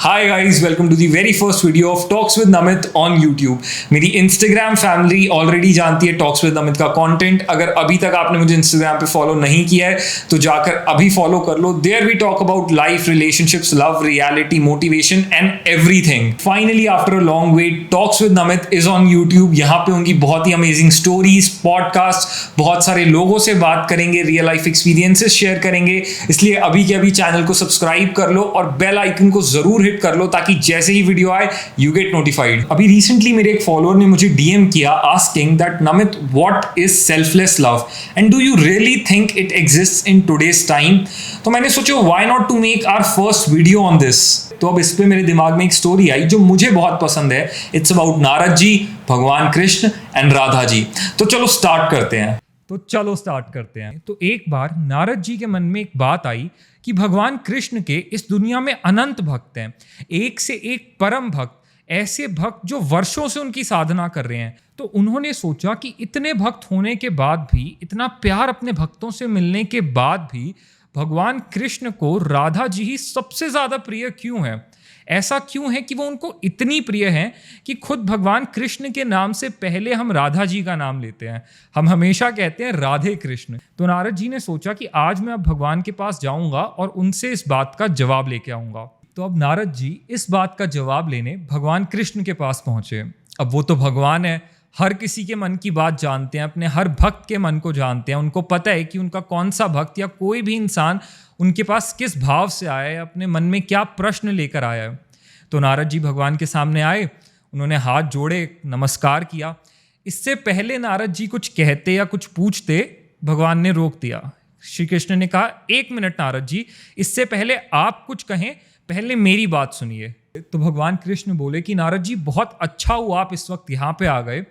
Hi guys, welcome to the very first video of Talks with Namit on YouTube. मेरी Instagram family already जानती है Talks with Namit का content. अगर अभी तक आपने मुझे Instagram पे फॉलो नहीं किया है तो जाकर अभी फॉलो कर लो. There we talk about life, relationships, love, reality, motivation and everything. Finally, after a long wait, Talks with Namit is on YouTube. यहाँ पे उनकी बहुत ही अमेजिंग स्टोरीज, पॉडकास्ट, बहुत सारे लोगों से बात करेंगे, रियल लाइफ एक्सपीरियंसेस शेयर करेंगे. इसलिए अभी के अभी चैनल को सब्सक्राइब कर लो और बेल आइकन को जरूर हिट कर लो ताकि जैसे ही वीडियो आए यू गेट नोटिफाइड. अभी रिसेंटली मेरे एक फॉलोअर ने मुझे डीएम किया asking that Namit what is selfless love and do you really think it exists in today's time. तो मैंने सोचा why not to make our first video on this. तो अब इस पे मेरे दिमाग में एक स्टोरी आई जो मुझे बहुत पसंद है. इट्स अबाउट नारद जी, भगवान कृष्ण एंड राधा जी. तो चलो स्टार्ट करते हैं. तो एक बार नारद जी के मन में एक बात आई कि भगवान कृष्ण के इस दुनिया में अनंत भक्त हैं, एक से एक परम भक्त, ऐसे भक्त जो वर्षों से उनकी साधना कर रहे हैं. तो उन्होंने सोचा कि इतने भक्त होने के बाद भी, इतना प्यार अपने भक्तों से मिलने के बाद भी भगवान कृष्ण को राधा जी ही सबसे ज़्यादा प्रिय क्यों है. ऐसा क्यों है कि वो उनको इतनी प्रिय हैं कि खुद भगवान कृष्ण के नाम से पहले हम राधा जी का नाम लेते हैं. हम हमेशा कहते हैं राधे कृष्ण. तो नारद जी ने सोचा कि आज मैं अब भगवान के पास जाऊंगा और उनसे इस बात का जवाब लेके आऊंगा. तो अब नारद जी इस बात का जवाब लेने भगवान कृष्ण के पास पहुंचे. अब वो तो भगवान है, हर किसी के मन की बात जानते हैं, अपने हर भक्त के मन को जानते हैं. उनको पता है कि उनका कौन सा भक्त या कोई भी इंसान उनके पास किस भाव से आया है, अपने मन में क्या प्रश्न लेकर आया है. तो नारद जी भगवान के सामने आए, उन्होंने हाथ जोड़े, नमस्कार किया. इससे पहले नारद जी कुछ कहते या कुछ पूछते, भगवान ने रोक दिया. श्री कृष्ण ने कहा, एक मिनट नारद जी, इससे पहले आप कुछ कहें, पहले मेरी बात सुनिए. तो भगवान कृष्ण बोले कि नारद जी बहुत अच्छा हुआ आप इस वक्त यहाँ पे आ गए.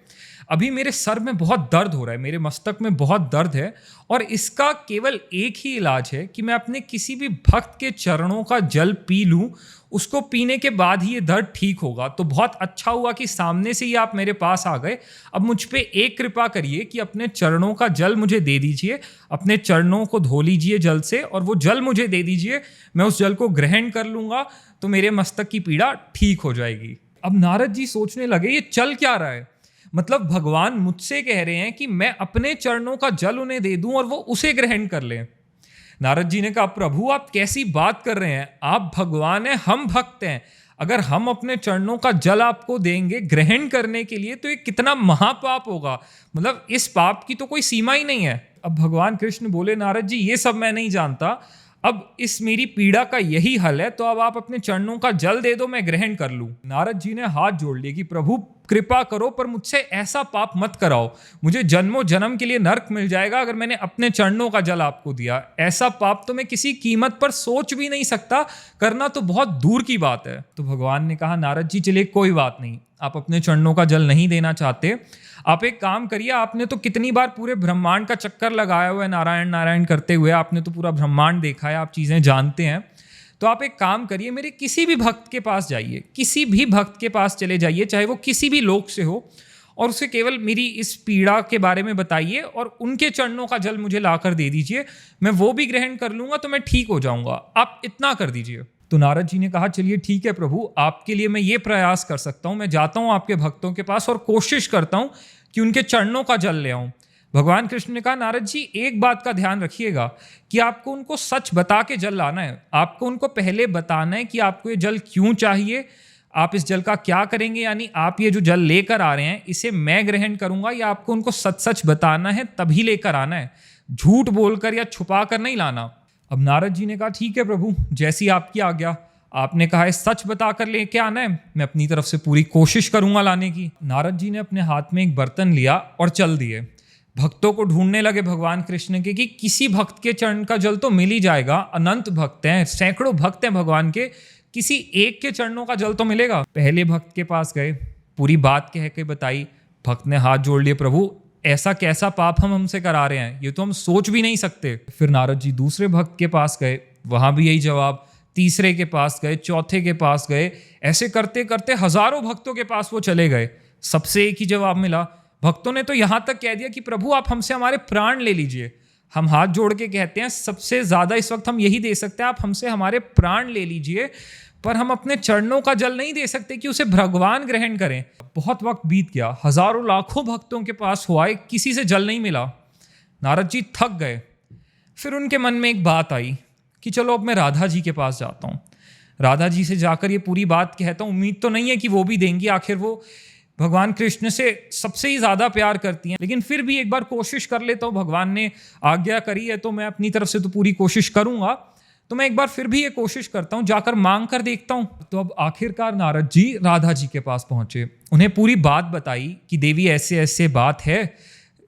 अभी मेरे सर में बहुत दर्द हो रहा है, मेरे मस्तक में बहुत दर्द है और इसका केवल एक ही इलाज है कि मैं अपने किसी भी भक्त के चरणों का जल पी लूं. उसको पीने के बाद ही ये दर्द ठीक होगा. तो बहुत अच्छा हुआ कि सामने से ही आप मेरे पास आ गए. अब मुझ पे एक कृपा करिए कि अपने चरणों का जल मुझे दे दीजिए, अपने चरणों को धो लीजिए जल से और वो जल मुझे दे दीजिए. मैं उस जल को ग्रहण कर लूँगा तो मेरे मस्तक की पीड़ा ठीक हो जाएगी. अब नारद जी सोचने लगे ये चल क्या रहा है. मतलब भगवान मुझसे कह रहे हैं कि मैं अपने चरणों का जल उन्हें दे दूं और वो उसे ग्रहण कर लें. नारद जी ने कहा, प्रभु आप कैसी बात कर रहे हैं, आप भगवान हैं, हम भक्त हैं. अगर हम अपने चरणों का जल आपको देंगे ग्रहण करने के लिए तो ये कितना महापाप होगा. मतलब इस पाप की तो कोई सीमा ही नहीं है. अब भगवान कृष्ण बोले, नारद जी ये सब मैं नहीं जानता, अब इस मेरी पीड़ा का यही हल है, तो अब आप अपने चरणों का जल दे दो, मैं ग्रहण कर लूं. नारद जी ने हाथ जोड़ लिए कि प्रभु कृपा करो पर मुझसे ऐसा पाप मत कराओ. मुझे जन्मों जन्म के लिए नरक मिल जाएगा अगर मैंने अपने चरणों का जल आपको दिया. ऐसा पाप तो मैं किसी कीमत पर सोच भी नहीं सकता, करना तो बहुत दूर की बात है. तो भगवान ने कहा, नारद जी चलिए कोई बात नहीं, आप अपने चरणों का जल नहीं देना चाहते, आप एक काम करिए. आपने तो कितनी बार पूरे ब्रह्मांड का चक्कर लगाया हुआ है नारायण नारायण करते हुए, आपने तो पूरा ब्रह्मांड देखा है, आप चीज़ें जानते हैं. तो आप एक काम करिए, मेरे किसी भी भक्त के पास जाइए, किसी भी भक्त के पास चले जाइए, चाहे वो किसी भी लोक से हो, और उसे केवल मेरी इस पीड़ा के बारे में बताइए और उनके चरणों का जल मुझे लाकर दे दीजिए. मैं वो भी ग्रहण कर लूँगा तो मैं ठीक हो जाऊँगा. आप इतना कर दीजिए. तो नारद जी ने कहा, चलिए ठीक है प्रभु, आपके लिए मैं ये प्रयास कर सकता हूँ. मैं जाता हूँ आपके भक्तों के पास और कोशिश करता हूँ कि उनके चरणों का जल ले आऊँ. भगवान कृष्ण ने कहा, नारद जी एक बात का ध्यान रखिएगा कि आपको उनको सच बता के जल लाना है. आपको उनको पहले बताना है कि आपको ये जल क्यों चाहिए, आप इस जल का क्या करेंगे, यानी आप ये जो जल लेकर आ रहे हैं इसे मैं ग्रहण करूंगा, या आपको उनको सच सच बताना है तभी लेकर आना है. झूठ बोलकर या छुपा कर नहीं लाना. अब नारद जी ने कहा, ठीक है प्रभु, जैसी आपकी आज्ञा. आपने कहा है सच बताकर लेके आना है, मैं अपनी तरफ से पूरी कोशिश करूंगा लाने की. नारद जी ने अपने हाथ में एक बर्तन लिया और चल दिए. भक्तों को ढूंढने लगे भगवान कृष्ण के कि किसी भक्त के चरण का जल तो मिल ही जाएगा. अनंत भक्त हैं, सैकड़ों भक्त हैं भगवान के, किसी एक के चरणों का जल तो मिलेगा. पहले भक्त के पास गए, पूरी बात कह के बताई. भक्त ने हाथ जोड़ लिए, प्रभु ऐसा कैसा पाप हम हमसे करा रहे हैं, ये तो हम सोच भी नहीं सकते. फिर नारद जी दूसरे भक्त के पास गए, वहां भी यही जवाब. तीसरे के पास गए, चौथे के पास गए, ऐसे करते करते हजारों भक्तों के पास वो चले गए. सबसे एक ही जवाब मिला. भक्तों ने तो यहाँ तक कह दिया कि प्रभु आप हमसे हमारे प्राण ले लीजिए. हम हाथ जोड़ के कहते हैं सबसे ज़्यादा इस वक्त हम यही दे सकते हैं, आप हमसे हमारे प्राण ले लीजिए. पर हम अपने चरणों का जल नहीं दे सकते कि उसे भगवान ग्रहण करें। बहुत वक्त बीत गया, हजारों लाखों भक्तों के पास हुआ, किसी से जल नहीं मिला। नारद जी थक गए। फिर उनके मन में एक बात आई कि चलो अब मैं राधा जी के पास जाता हूँ, राधा जी से जाकर ये पूरी बात कहता हूँ। उम्मीद तो नहीं है कि वो भी देंगी, आखिर वो भगवान कृष्ण से सबसे ही ज़्यादा प्यार करती हैं, लेकिन फिर भी एक बार कोशिश कर लेता हूँ। भगवान ने आज्ञा करी है तो मैं अपनी तरफ से तो पूरी कोशिश करूँगा, तो मैं एक बार फिर भी ये कोशिश करता हूँ, जाकर मांग कर देखता हूँ। तो अब आखिरकार नारद जी राधा जी के पास पहुँचे, उन्हें पूरी बात बताई कि देवी ऐसे ऐसे बात है,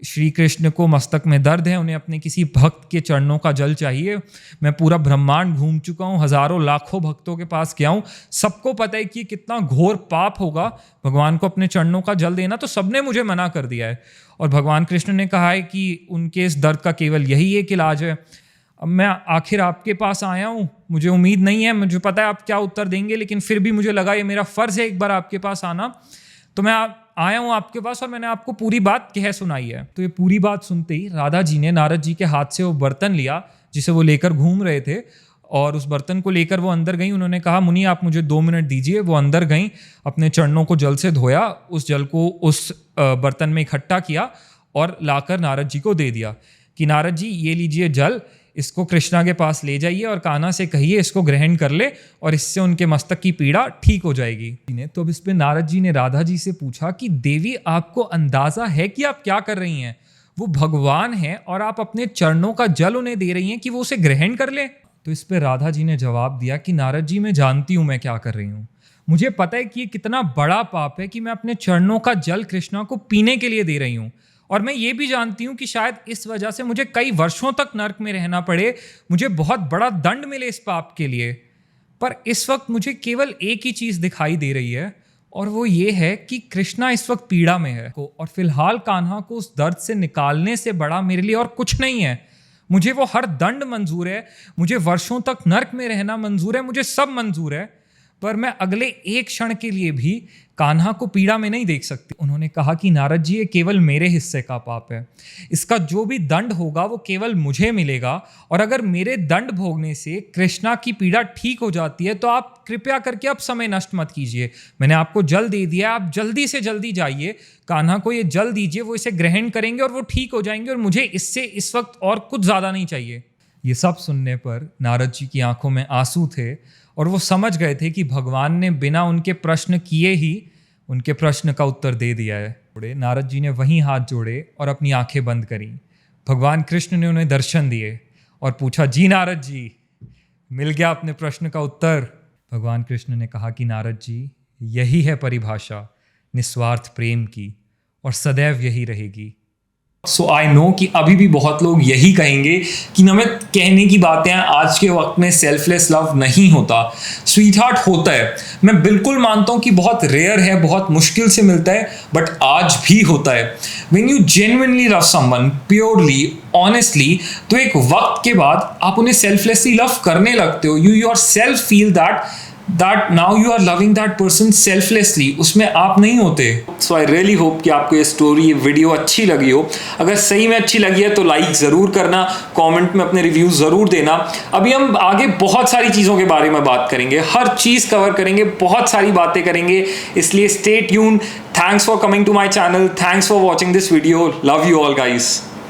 श्री कृष्ण को मस्तक में दर्द है, उन्हें अपने किसी भक्त के चरणों का जल चाहिए। मैं पूरा ब्रह्मांड घूम चुका हूँ, हजारों लाखों भक्तों के पास गया हूँ, सबको पता है कि कितना घोर पाप होगा भगवान को अपने चरणों का जल देना, तो सबने मुझे मना कर दिया है। और भगवान कृष्ण ने कहा है कि उनके इस दर्द का केवल यही एक इलाज है। अब मैं आखिर आपके पास आया हूँ, मुझे उम्मीद नहीं है, मुझे पता है आप क्या उत्तर देंगे, लेकिन फिर भी मुझे लगा ये मेरा फ़र्ज़ है एक बार आपके पास आना, तो मैं आया हूँ आपके पास और मैंने आपको पूरी बात कह सुनाई है। तो ये पूरी बात सुनते ही राधा जी ने नारद जी के हाथ से वो बर्तन लिया जिसे वो लेकर घूम रहे थे, और उस बर्तन को लेकर वो अंदर गई। उन्होंने कहा, मुनि आप मुझे 2 मिनट दीजिए। वो अंदर गई, अपने चरणों को जल से धोया, उस जल को उस बर्तन में इकट्ठा किया और लाकर नारद जी को दे दिया कि नारद जी ये लीजिए जल, इसको कृष्णा के पास ले जाइए और कान्हा से कहिए इसको ग्रहण कर ले और इससे उनके मस्तक की पीड़ा ठीक हो जाएगी। तो अब इस पे नारद जी ने राधा जी से पूछा कि देवी आपको अंदाजा है कि आप क्या कर रही हैं? वो भगवान हैं और आप अपने चरणों का जल उन्हें दे रही हैं कि वो उसे ग्रहण कर ले। तो इस पे राधा जी ने जवाब दिया कि नारद जी मैं जानती हूँ मैं क्या कर रही हूँ, मुझे पता है कि ये कितना बड़ा पाप है कि मैं अपने चरणों का जल कृष्णा को पीने के लिए दे रही हूँ, और मैं ये भी जानती हूँ कि शायद इस वजह से मुझे कई वर्षों तक नरक में रहना पड़े, मुझे बहुत बड़ा दंड मिले इस पाप के लिए। पर इस वक्त मुझे केवल एक ही चीज़ दिखाई दे रही है, और वो ये है कि कृष्णा इस वक्त पीड़ा में है, और फिलहाल कान्हा को उस दर्द से निकालने से बड़ा मेरे लिए और कुछ नहीं है। मुझे वो हर दंड मंजूर है, मुझे वर्षों तक नरक में रहना मंजूर है, मुझे सब मंजूर है, पर मैं अगले एक क्षण के लिए भी कान्हा को पीड़ा में नहीं देख सकती। उन्होंने कहा कि नारद जी ये केवल मेरे हिस्से का पाप है, इसका जो भी दंड होगा वो केवल मुझे मिलेगा, और अगर मेरे दंड भोगने से कृष्णा की पीड़ा ठीक हो जाती है तो आप कृपया करके अब समय नष्ट मत कीजिए। मैंने आपको जल दे दिया, आप जल्दी से जल्दी जाइए, कान्हा को ये जल दीजिए, वो इसे ग्रहण करेंगे और वो ठीक हो जाएंगे, और मुझे इससे इस वक्त और कुछ ज़्यादा नहीं चाहिए। ये सब सुनने पर नारद जी की आंखों में आंसू थे, और वो समझ गए थे कि भगवान ने बिना उनके प्रश्न किए ही उनके प्रश्न का उत्तर दे दिया है। नारद जी ने वहीं हाथ जोड़े और अपनी आंखें बंद करी। भगवान कृष्ण ने उन्हें दर्शन दिए और पूछा, जी नारद जी, मिल गया अपने प्रश्न का उत्तर? भगवान कृष्ण ने कहा कि नारद जी, यही है परिभाषा निस्वार्थ प्रेम की, और सदैव यही रहेगी। सो आई नो कि अभी भी बहुत लोग यही कहेंगे कि नमित, कहने की बातें हैं, आज के वक्त में सेल्फलेस लव नहीं होता, स्वीट हार्ट होता है। मैं बिल्कुल मानता हूँ कि बहुत रेयर है, बहुत मुश्किल से मिलता है, बट आज भी होता है। When you genuinely love someone purely honestly, तो एक वक्त के बाद आप उन्हें सेल्फलेसली लव करने लगते हो। You yourself feel that now you are loving that person selflessly, उसमें आप नहीं होते। So I really hope कि आपको ये स्टोरी, ये वीडियो अच्छी लगी हो। अगर सही में अच्छी लगी है तो लाइक ज़रूर करना, कमेंट में अपने रिव्यू ज़रूर देना। अभी हम आगे बहुत सारी चीज़ों के बारे में बात करेंगे, हर चीज़ कवर करेंगे, बहुत सारी बातें करेंगे, इसलिए stay tuned. Thanks for coming to my channel, thanks for watching this video, love you all guys.